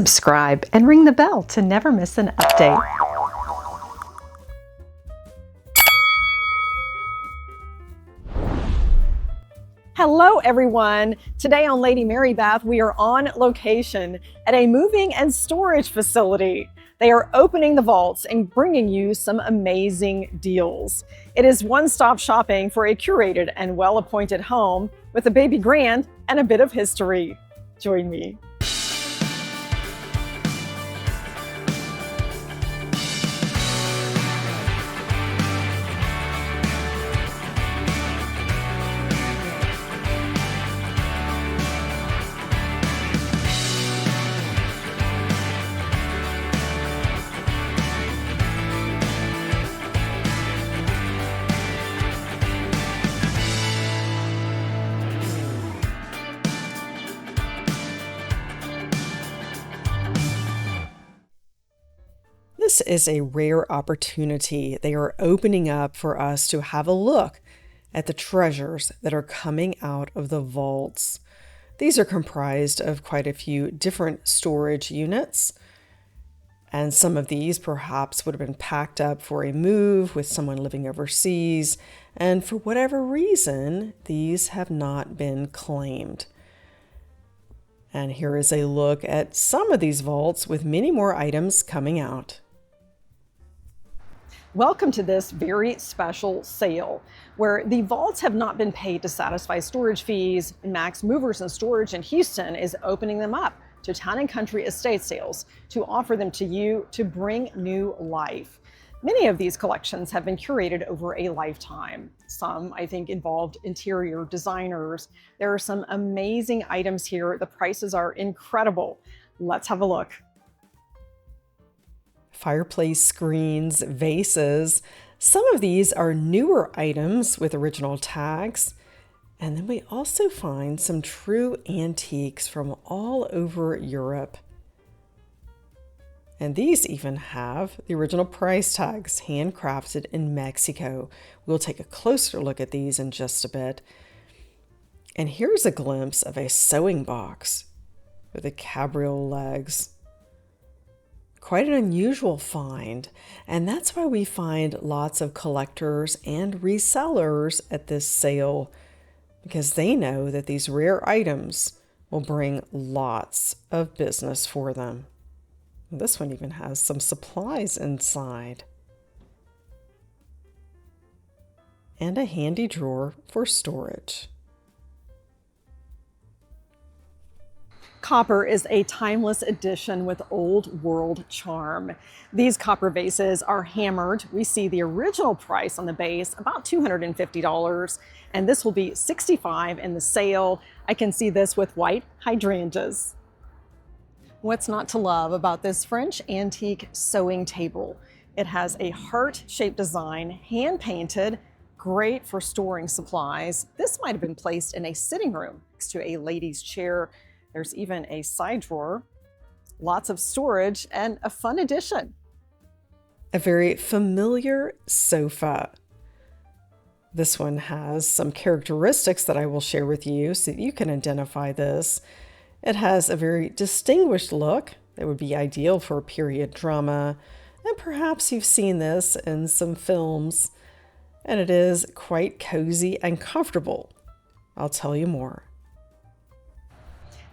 subscribe and ring the bell to never miss an update. Hello everyone! Today on Lady Mary Bath, we are on location at a moving and storage facility. They are opening the vaults and bringing you some amazing deals. It is one-stop shopping for a curated and well-appointed home with a baby grand and a bit of history. Join me. This is a rare opportunity. They are opening up for us to have a look at the treasures that are coming out of the vaults. These are comprised of quite a few different storage units, and some of these perhaps would have been packed up for a move with someone living overseas, and for whatever reason, these have not been claimed. And here is a look at some of these vaults with many more items coming out. Welcome to this very special sale where the vaults have not been paid to satisfy storage fees. Max Movers and Storage in Houston is opening them up to Town and Country estate sales to offer them to you to bring new life. Many of these collections have been curated over a lifetime. Some, I think, involved interior designers. There are some amazing items here. The prices are incredible. Let's have a look. Fireplace screens, vases. Some of these are newer items with original tags. And then we also find some true antiques from all over Europe. And these even have the original price tags handcrafted in Mexico. We'll take a closer look at these in just a bit. And here's a glimpse of a sewing box with the cabriole legs. Quite an unusual find, and that's why we find lots of collectors and resellers at this sale, because they know that these rare items will bring lots of business for them. This one even has some supplies inside. And a handy drawer for storage. Copper is a timeless addition with old world charm. These copper vases are hammered. We see the original price on the base, about $250, and this will be $65 in the sale. I can see this with white hydrangeas. What's not to love about this French antique sewing table? It has a heart-shaped design, hand-painted, great for storing supplies. This might have been placed in a sitting room next to a lady's chair. There's even a side drawer, lots of storage, and a fun addition. A very familiar sofa. This one has some characteristics that I will share with you so that you can identify this. It has a very distinguished look that would be ideal for period drama, and perhaps you've seen this in some films, and it is quite cozy and comfortable. I'll tell you more.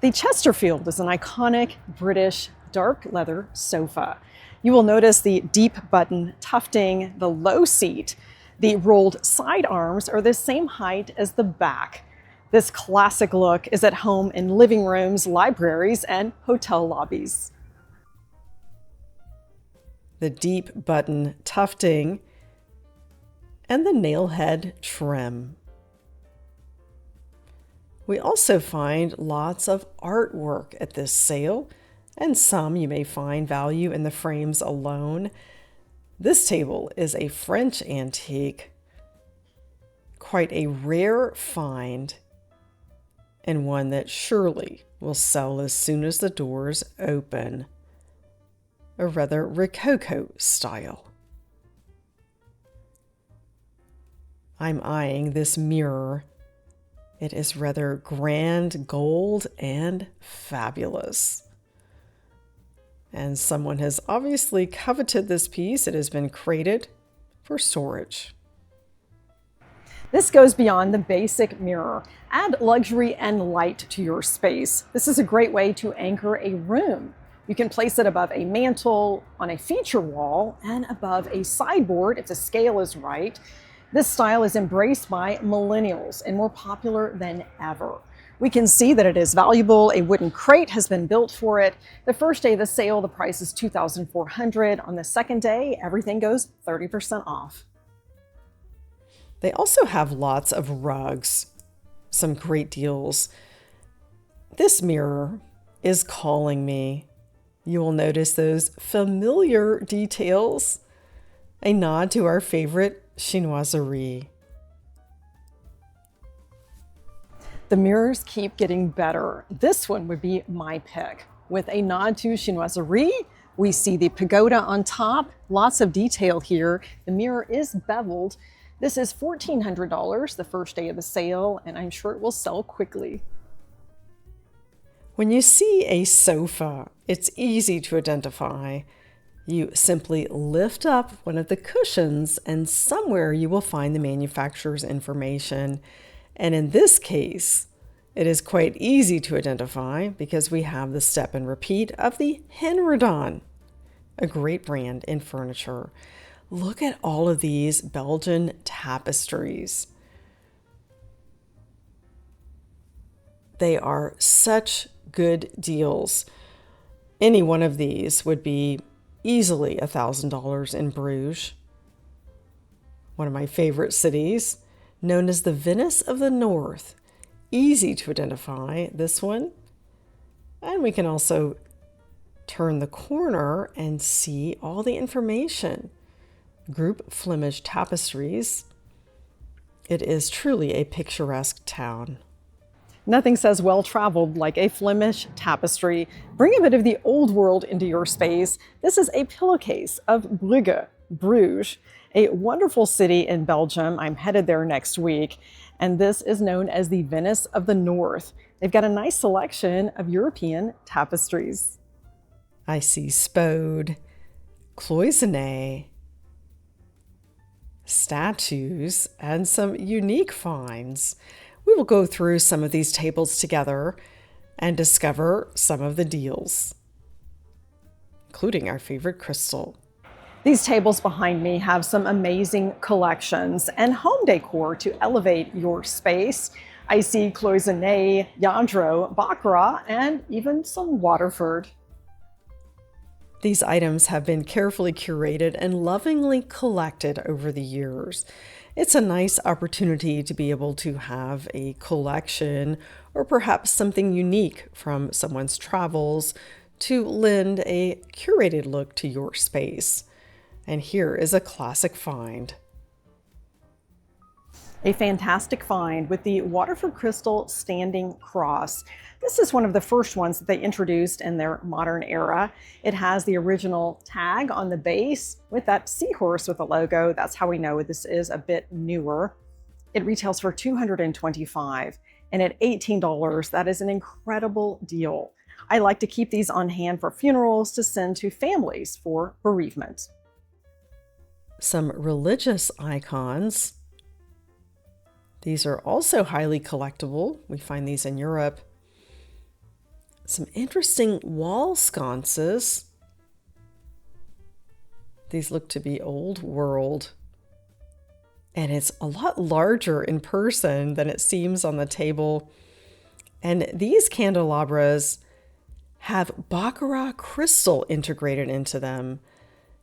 The Chesterfield is an iconic British dark leather sofa. You will notice the deep button tufting, the low seat. The rolled side arms are the same height as the back. This classic look is at home in living rooms, libraries, and hotel lobbies. The deep button tufting and the nail head trim. We also find lots of artwork at this sale, and some you may find value in the frames alone. This table is a French antique, quite a rare find, and one that surely will sell as soon as the doors open. A rather Rococo style. I'm eyeing this mirror. It is rather grand gold and fabulous. And someone has obviously coveted this piece. It has been crated for storage. This goes beyond the basic mirror. Add luxury and light to your space. This is a great way to anchor a room. You can place it above a mantle, on a feature wall, and above a sideboard if the scale is right. This style is embraced by millennials and more popular than ever. We can see that it is valuable. A wooden crate has been built for it. The first day of the sale, the price is $2,400. On the second day, everything goes 30% off. They also have lots of rugs, some great deals. This mirror is calling me. You will notice those familiar details, a nod to our favorite Chinoiserie. The mirrors keep getting better. This one would be my pick. With a nod to Chinoiserie, we see the pagoda on top, lots of detail here. The mirror is beveled. This is $1,400 the first day of the sale, and I'm sure it will sell quickly. When you see a sofa, it's easy to identify. You simply lift up one of the cushions and somewhere you will find the manufacturer's information. And in this case, it is quite easy to identify because we have the step and repeat of the Henredon, a great brand in furniture. Look at all of these Belgian tapestries. They are such good deals. Any one of these would be easily $1,000 in Bruges, one of my favorite cities, known as the Venice of the North. Easy to identify, this one. And we can also turn the corner and see all the information. Group Flemish Tapestries. It is truly a picturesque town. Nothing says well-traveled like a Flemish tapestry. Bring a bit of the old world into your space. This is a pillowcase of Brugge, Bruges, a wonderful city in Belgium. I'm headed there next week, and this is known as the Venice of the North. They've got a nice selection of European tapestries. I see Spode, Cloisonné, statues, and some unique finds. We will go through some of these tables together and discover some of the deals, including our favorite crystal. These tables behind me have some amazing collections and home decor to elevate your space. I see Cloisonné, Lladro, Baccarat, and even some Waterford. These items have been carefully curated and lovingly collected over the years. It's a nice opportunity to be able to have a collection or perhaps something unique from someone's travels to lend a curated look to your space. And here is a classic find. A fantastic find with the Waterford crystal standing cross. This is one of the first ones that they introduced in their modern era. It has the original tag on the base with that seahorse with the logo. That's how we know this is a bit newer. It retails for $225, and at $18, that is an incredible deal. I like to keep these on hand for funerals to send to families for bereavement. Some religious icons. These are also highly collectible. We find these in Europe. Some interesting wall sconces. These look to be old world. And it's a lot larger in person than it seems on the table. And these candelabras have Baccarat crystal integrated into them.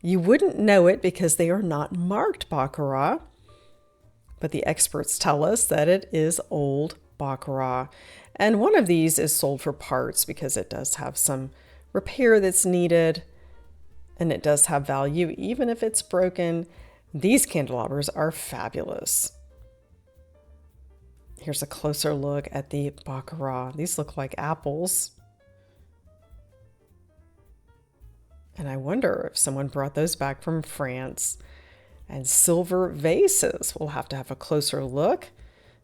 You wouldn't know it because they are not marked Baccarat, but the experts tell us that it is old Baccarat. And one of these is sold for parts because it does have some repair that's needed, and it does have value even if it's broken. These candelabras are fabulous. Here's a closer look at the Baccarat. These look like apples. And I wonder if someone brought those back from France. And silver vases. We'll have to have a closer look.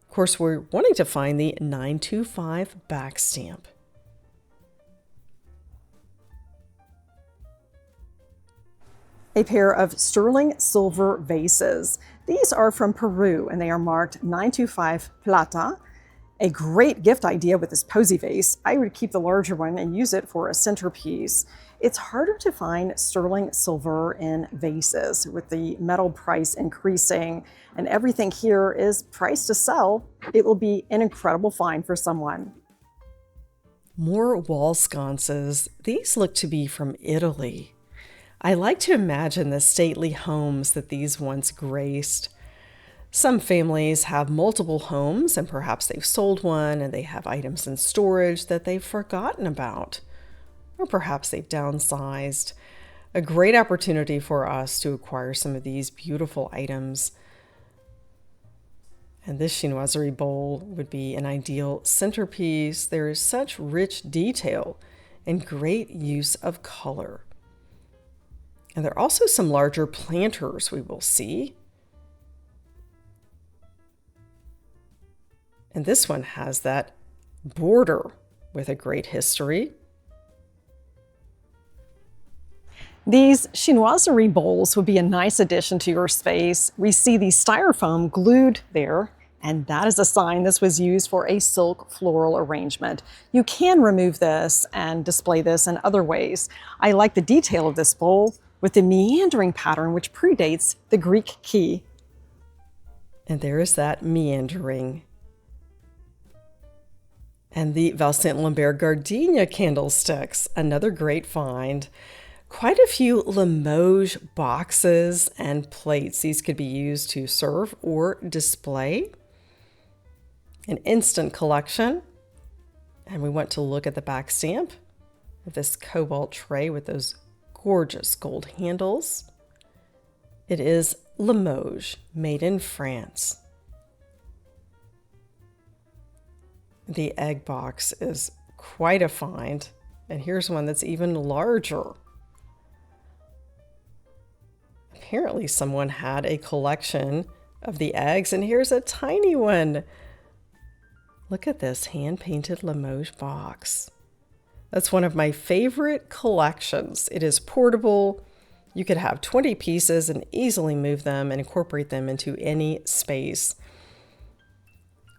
Of course, we're wanting to find the 925 back stamp. A pair of sterling silver vases. These are from Peru and they are marked 925 plata. A great gift idea with this posy vase. I would keep the larger one and use it for a centerpiece. It's harder to find sterling silver in vases with the metal price increasing and everything here is priced to sell. It will be an incredible find for someone. More wall sconces. These look to be from Italy. I like to imagine the stately homes that these once graced. Some families have multiple homes and perhaps they've sold one and they have items in storage that they've forgotten about. Or perhaps they've downsized. A great opportunity for us to acquire some of these beautiful items. And this chinoiserie bowl would be an ideal centerpiece. There is such rich detail and great use of color. And there are also some larger planters we will see. And this one has that border with a great history. These chinoiserie bowls would be a nice addition to your space. We see the styrofoam glued there, and that is a sign this was used for a silk floral arrangement. You can remove this and display this in other ways. I like the detail of this bowl with the meandering pattern which predates the Greek key. And there is that meandering. And the Val Saint Lambert gardenia candlesticks, another great find. Quite a few Limoges boxes and plates. These could be used to serve or display. An instant collection. And we want to look at the back stamp of this cobalt tray with those gorgeous gold handles. It is Limoges, made in France. The egg box is quite a find. And here's one that's even larger. Apparently someone had a collection of the eggs, and here's a tiny one. Look at this hand-painted Limoges box. That's one of my favorite collections. It is portable. You could have 20 pieces and easily move them and incorporate them into any space.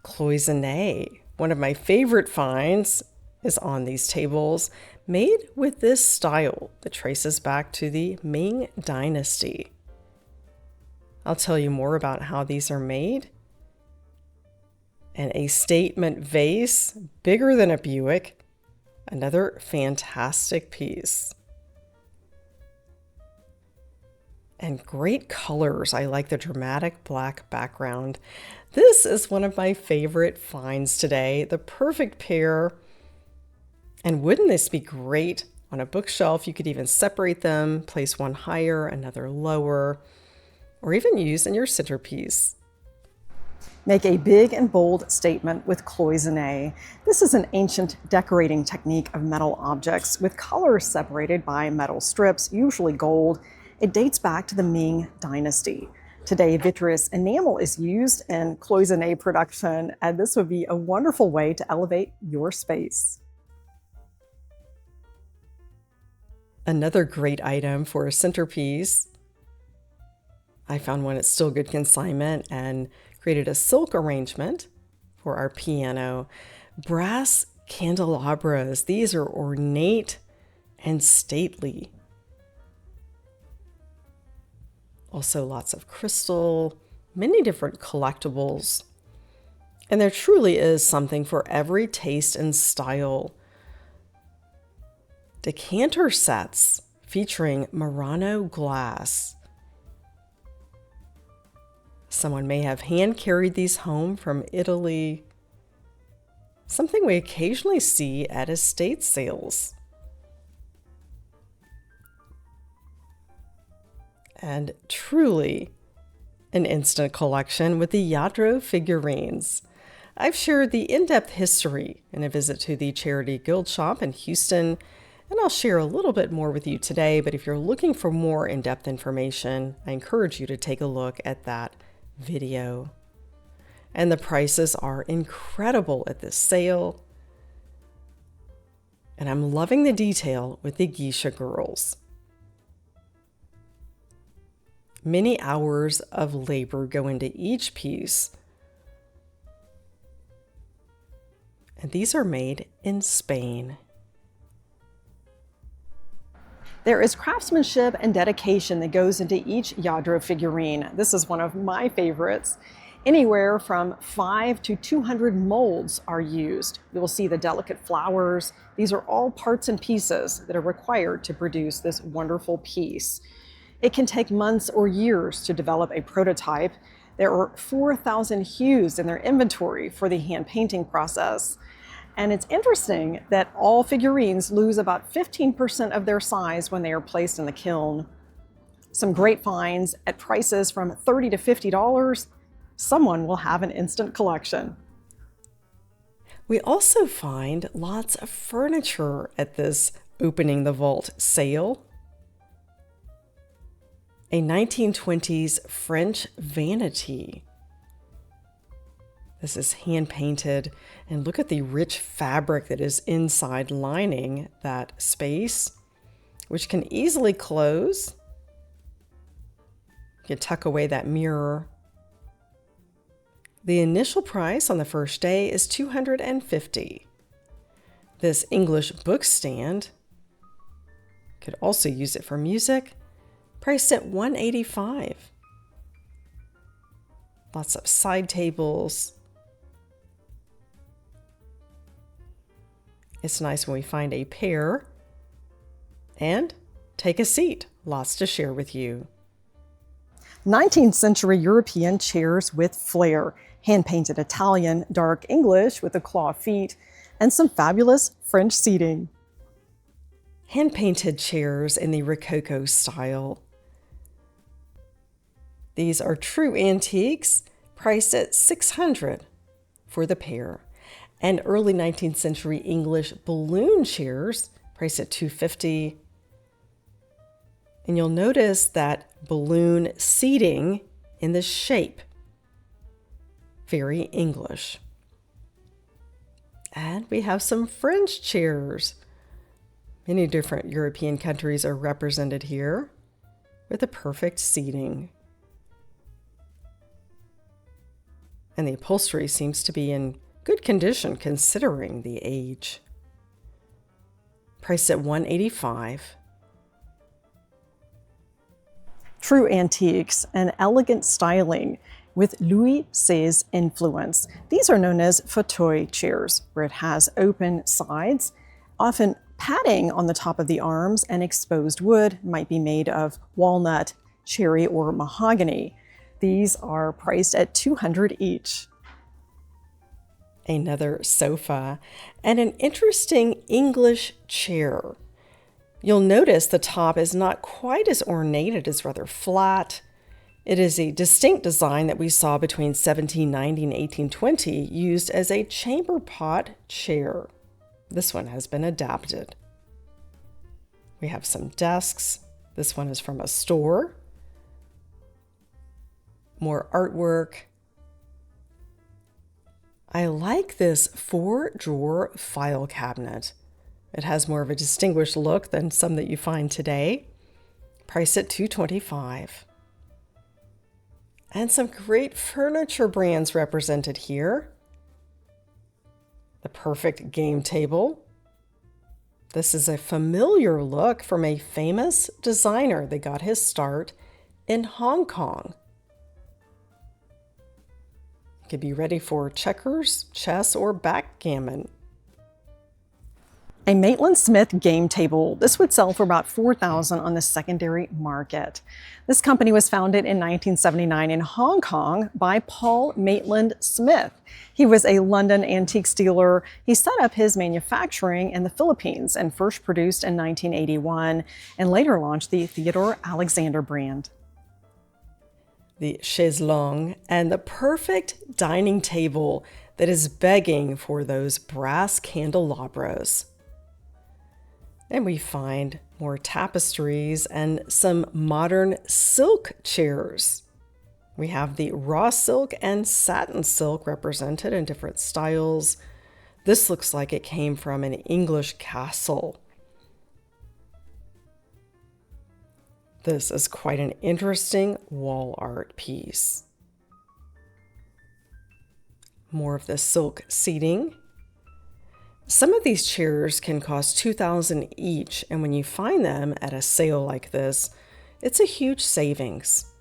Cloisonné, one of my favorite finds, is on these tables, made with this style that traces back to the Ming Dynasty. I'll tell you more about how these are made. And a statement vase, bigger than a Buick, another fantastic piece. And great colors. I like the dramatic black background. This is one of my favorite finds today, the perfect pair. And wouldn't this be great on a bookshelf? You could even separate them, place one higher, another lower, or even use in your centerpiece. Make a big and bold statement with cloisonné. This is an ancient decorating technique of metal objects with colors separated by metal strips, usually gold. It dates back to the Ming Dynasty. Today, vitreous enamel is used in cloisonné production, and this would be a wonderful way to elevate your space. Another great item for a centerpiece. I found one at Still Good Consignment and created a silk arrangement for our piano. Brass candelabras. These are ornate and stately. Also lots of crystal, many different collectibles. And there truly is something for every taste and style. Decanter sets featuring Murano glass. Someone may have hand carried these home from Italy. Something we occasionally see at estate sales. And truly an instant collection with the Lladro figurines. I've shared the in-depth history in a visit to the Charity Guild shop in Houston, and I'll share a little bit more with you today, but if you're looking for more in-depth information, I encourage you to take a look at that video. And the prices are incredible at this sale. And I'm loving the detail with the geisha girls. Many hours of labor go into each piece. And these are made in Spain. There is craftsmanship and dedication that goes into each Lladro figurine. This is one of my favorites. Anywhere from 5 to 200 molds are used. You will see the delicate flowers. These are all parts and pieces that are required to produce this wonderful piece. It can take months or years to develop a prototype. There are 4,000 hues in their inventory for the hand painting process. And it's interesting that all figurines lose about 15% of their size when they are placed in the kiln. Some great finds at prices from $30 to $50. Someone will have an instant collection. We also find lots of furniture at this opening the vault sale. A 1920s French vanity. This is hand painted, and look at the rich fabric that is inside lining that space, which can easily close. You can tuck away that mirror. The initial price on the first day is $250. This English book stand, could also use it for music, priced at $185. Lots of side tables. It's nice when we find a pair. And take a seat. Lots to share with you. 19th century European chairs with flair. Hand-painted Italian, dark English with the claw feet, and some fabulous French seating. Hand-painted chairs in the Rococo style. These are true antiques, priced at $600 for the pair. And early 19th century English balloon chairs, priced at $250. And you'll notice that balloon seating in the shape. Very English. And we have some French chairs. Many different European countries are represented here with the perfect seating. And the upholstery seems to be in good condition considering the age. Priced at $185. True antiques and elegant styling with Louis XVI influence. These are known as fauteuil chairs, where it has open sides, often padding on the top of the arms, and exposed wood might be made of walnut, cherry, or mahogany. These are priced at $200 each. Another sofa and an interesting English chair. You'll notice the top is not quite as ornate, it is rather flat. It is a distinct design that we saw between 1790 and 1820, used as a chamber pot chair. This one has been adapted. We have some desks. This one is from a store. More artwork. I like this 4-drawer file cabinet. It has more of a distinguished look than some that you find today. Priced at $225. And some great furniture brands represented here. The perfect game table. This is a familiar look from a famous designer that got his start in Hong Kong. It could be ready for checkers, chess, or backgammon. A Maitland-Smith game table. This would sell for about $4,000 on the secondary market. This company was founded in 1979 in Hong Kong by Paul Maitland-Smith. He was a London antiques dealer. He set up his manufacturing in the Philippines and first produced in 1981 and later launched the Theodore Alexander brand. The chaise longue and the perfect dining table that is begging for those brass candelabras. And we find more tapestries and some modern silk chairs. We have the raw silk and satin silk represented in different styles. This looks like it came from an English castle. This is quite an interesting wall art piece. More of the silk seating. Some of these chairs can cost $2,000 each, and when you find them at a sale like this, it's a huge savings.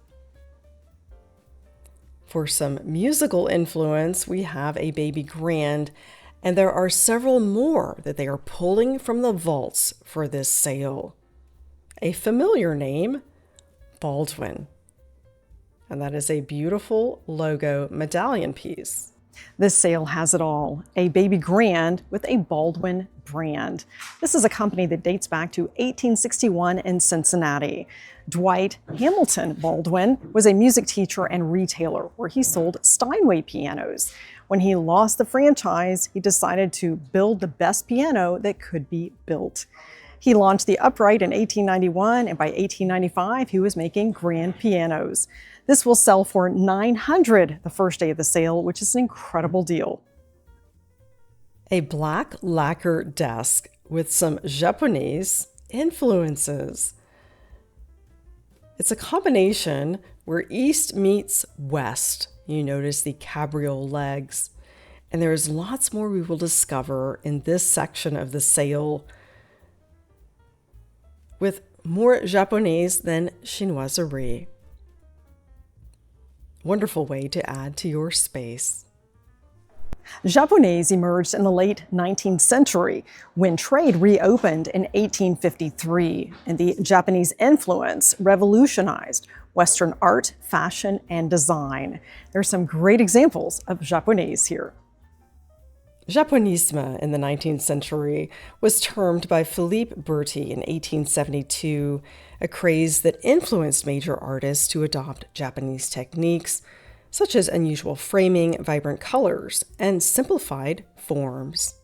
For some musical influence, we have a baby grand, and there are several more that they are pulling from the vaults for this sale. A familiar name, Baldwin. And that is a beautiful logo medallion piece. This sale has it all, a baby grand with a Baldwin brand. This is a company that dates back to 1861 in Cincinnati. Dwight Hamilton Baldwin was a music teacher and retailer where he sold Steinway pianos. When he lost the franchise, he decided to build the best piano that could be built. He launched the upright in 1891, and by 1895, he was making grand pianos. This will sell for $900 the first day of the sale, which is an incredible deal. A black lacquer desk with some Japonaise influences. It's a combination where East meets West. You notice the cabriole legs, and there's lots more we will discover in this section of the sale with more Japonaise than Chinoiserie. Wonderful way to add to your space. Japonaise emerged in the late 19th century when trade reopened in 1853, and the Japanese influence revolutionized Western art, fashion, and design. There are some great examples of Japonaise here. Japonisme in the 19th century was termed by Philippe Berti in 1872 a craze that influenced major artists to adopt Japanese techniques, such as unusual framing, vibrant colors, and simplified forms.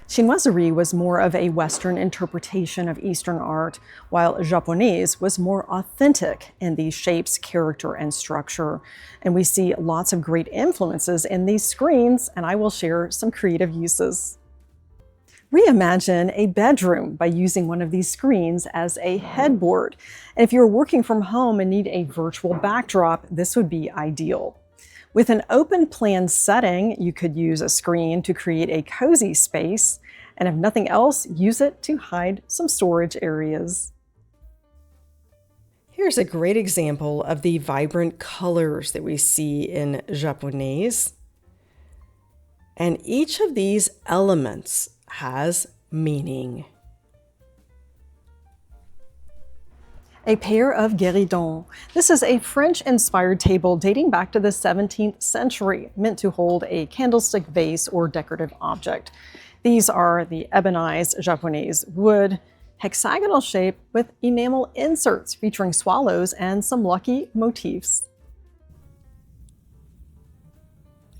Chinoiserie was more of a Western interpretation of Eastern art, while Japonaise was more authentic in the shapes, character, and structure. And we see lots of great influences in these screens, and I will share some creative uses. Reimagine a bedroom by using one of these screens as a headboard. And if you're working from home and need a virtual backdrop, this would be ideal. With an open plan setting, you could use a screen to create a cozy space, and if nothing else, use it to hide some storage areas. Here's a great example of the vibrant colors that we see in Japonaise. And each of these elements has meaning. A pair of Henredon. This is a French-inspired table dating back to the 17th century, meant to hold a candlestick vase or decorative object. These are the ebonized Japonaise wood, hexagonal shape with enamel inserts featuring swallows and some lucky motifs.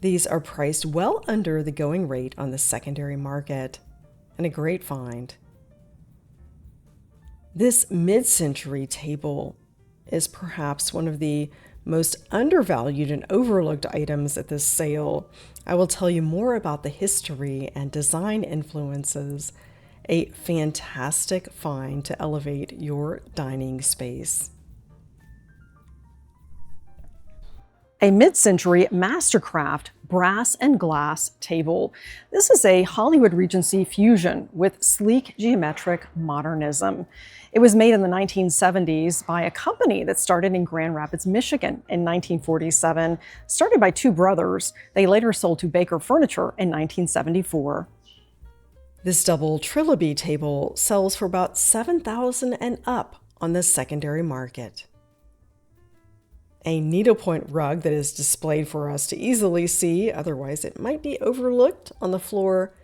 These are priced well under the going rate on the secondary market, and a great find. This mid-century table is perhaps one of the most undervalued and overlooked items at this sale. I will tell you more about the history and design influences. A fantastic find to elevate your dining space. A mid-century mastercraft brass and glass table. This is a Hollywood Regency fusion with sleek geometric modernism. It was made in the 1970s by a company that started in Grand Rapids, Michigan in 1947. Started by two brothers, they later sold to Baker Furniture in 1974. This double trilby table sells for about $7,000 and up on the secondary market. A needlepoint rug that is displayed for us to easily see, otherwise it might be overlooked on the floor,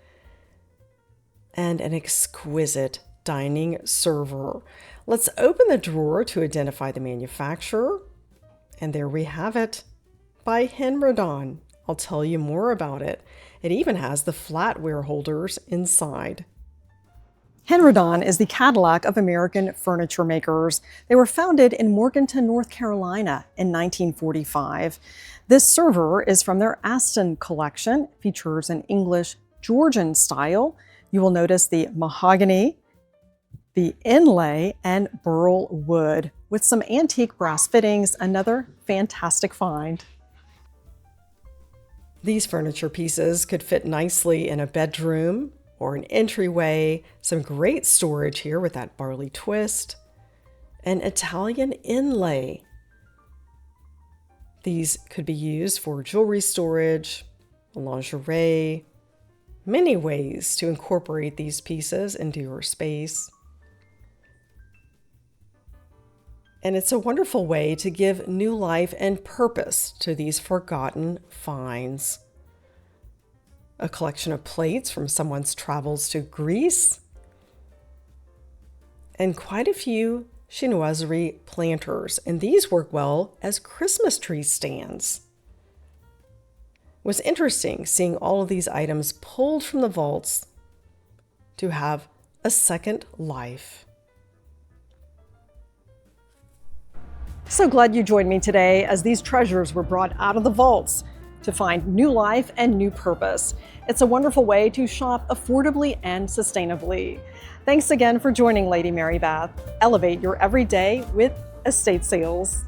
and an exquisite dining server. Let's open the drawer to identify the manufacturer, and there we have it, by Henredon. I'll tell you more about it. It even has the flatware holders inside. Henredon is the Cadillac of American furniture makers. They were founded in Morganton, North Carolina in 1945. This server is from their Aston collection, features an English Georgian style. You will notice the mahogany The inlay and burl wood with some antique brass fittings, another fantastic find. These furniture pieces could fit nicely in a bedroom or an entryway. Some great storage here with that barley twist. An Italian inlay. These could be used for jewelry storage, lingerie, many ways to incorporate these pieces into your space. And it's a wonderful way to give new life and purpose to these forgotten finds. A collection of plates from someone's travels to Greece, and quite a few Chinoiserie planters, and these work well as Christmas tree stands. It was interesting seeing all of these items pulled from the vaults to have a second life. So glad you joined me today as these treasures were brought out of the vaults to find new life and new purpose. It's a wonderful way to shop affordably and sustainably. Thanks again for joining Lady Mary Beth. Elevate your everyday with estate sales.